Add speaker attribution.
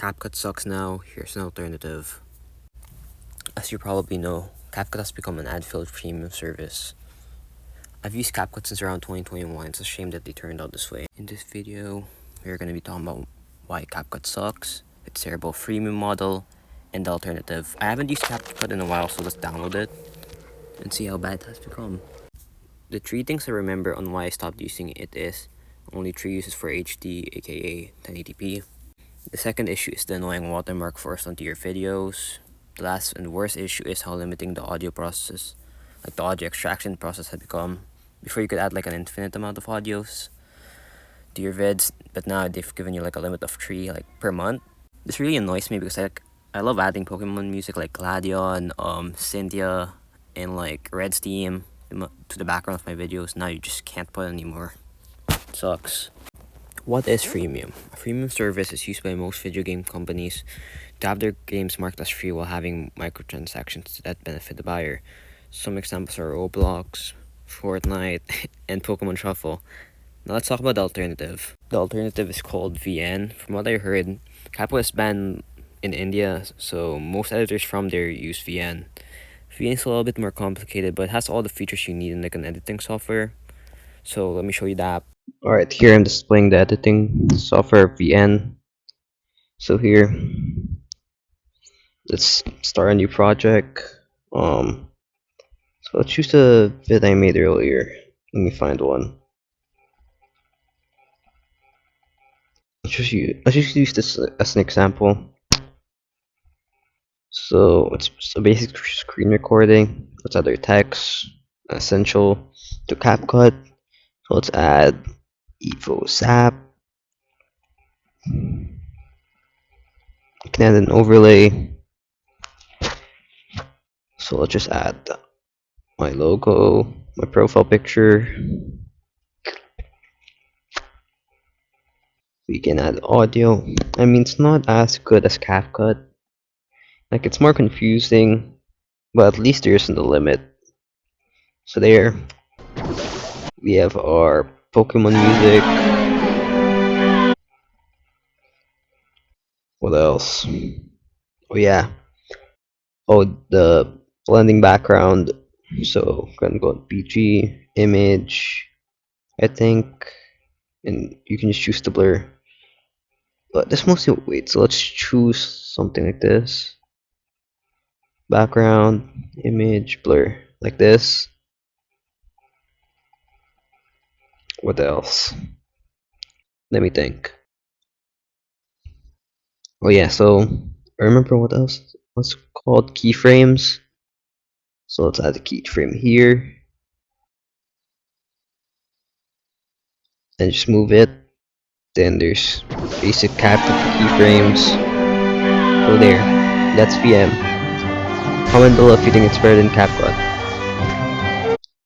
Speaker 1: CapCut sucks now, here's an alternative. As you probably know, CapCut has become an ad-filled premium service. I've used CapCut since around 2021, it's a shame that they turned out this way. In this video, we're going to be talking about why CapCut sucks, its terrible freemium model, and the alternative. I haven't used CapCut in a while, so let's download it and see how bad it has become. The three things I remember on why I stopped using it is only 3 uses for HD, aka 1080p. The second issue is the annoying watermark forced onto your videos. The last and worst issue is how limiting the audio process, like the audio extraction process, had become. Before you could add like an infinite amount of audios to your vids, but now they've given you like a limit of 3 like per month. This really annoys me because I love adding Pokemon music like Gladion, Cynthia, and like Red Steam to the background of my videos. Now you just can't put anymore. It sucks. What is freemium? A freemium service is used by most video game companies to have their games marked as free while having microtransactions that benefit the buyer. Some examples are Roblox, Fortnite, and Pokemon Shuffle. Now let's talk about the alternative. The alternative is called VN. From what I heard, CapCut is banned in India, so most editors from there use VN. VN is a little bit more complicated, but it has all the features you need in like an editing software. So let me show you the app. Alright, here I'm displaying the editing software VN. So here, let's start a new project. So let's choose the vid I made earlier. Let me find one. Let's just use this as an example. So it's a basic screen recording. Let's add our text, essential to CapCut. So let's add Evo Zap. You can add an overlay. So let's just add my logo, my profile picture. We can add audio. I mean, it's not as good as CapCut. Like, it's more confusing, but at least there isn't a limit. So there, we have our Pokemon music. What else? Oh yeah. Oh, the blending background. So I'm gonna go to PG, image, I think, and you can just choose the blur. But this mostly wait. So let's choose something like this. Background, image, blur, like this. What else? Let me think. Oh yeah, so I remember what else was called keyframes. So let's add a keyframe here and just move it. Then there's basic CapCut keyframes. So there, that's VM. Comment below if you think it's better than CapCut.